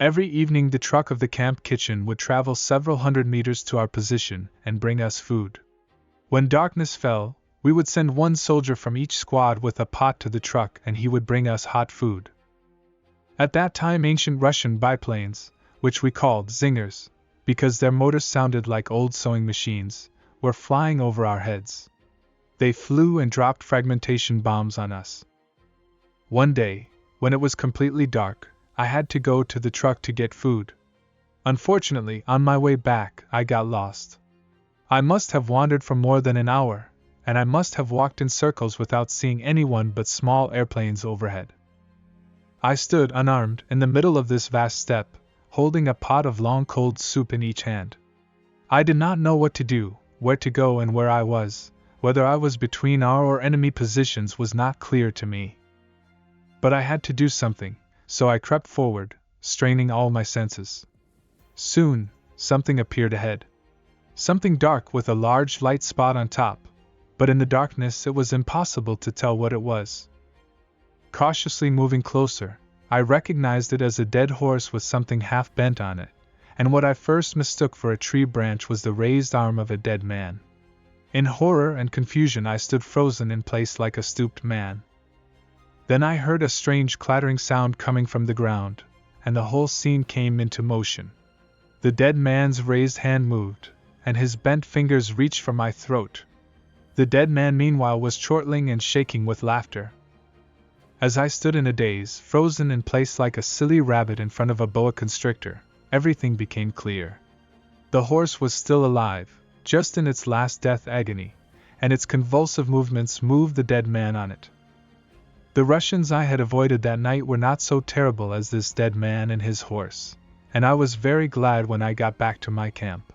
Every evening the truck of the camp kitchen would travel several hundred meters to our position and bring us food. When darkness fell, we would send one soldier from each squad with a pot to the truck and he would bring us hot food. At that time ancient Russian biplanes, which we called zingers, because their motors sounded like old sewing machines, were flying over our heads. They flew and dropped fragmentation bombs on us. One day, when it was completely dark, I had to go to the truck to get food. Unfortunately, on my way back, I got lost. I must have wandered for more than an hour, and I must have walked in circles without seeing anyone but small airplanes overhead. I stood unarmed in the middle of this vast steppe, holding a pot of long cold soup in each hand. I did not know what to do, where to go and where I was. Whether I was between our or enemy positions was not clear to me. But I had to do something, so I crept forward, straining all my senses. Soon, something appeared ahead. Something dark with a large light spot on top, but in the darkness it was impossible to tell what it was. Cautiously moving closer, I recognized it as a dead horse with something half bent on it, and what I first mistook for a tree branch was the raised arm of a dead man. In horror and confusion I stood frozen in place like a stooped man. Then I heard a strange clattering sound coming from the ground, and the whole scene came into motion. The dead man's raised hand moved, and his bent fingers reached for my throat. The dead man meanwhile was chortling and shaking with laughter. As I stood in a daze, frozen in place like a silly rabbit in front of a boa constrictor, everything became clear. The horse was still alive, just in its last death agony, and its convulsive movements moved the dead man on it. The Russians I had avoided that night were not so terrible as this dead man and his horse, and I was very glad when I got back to my camp.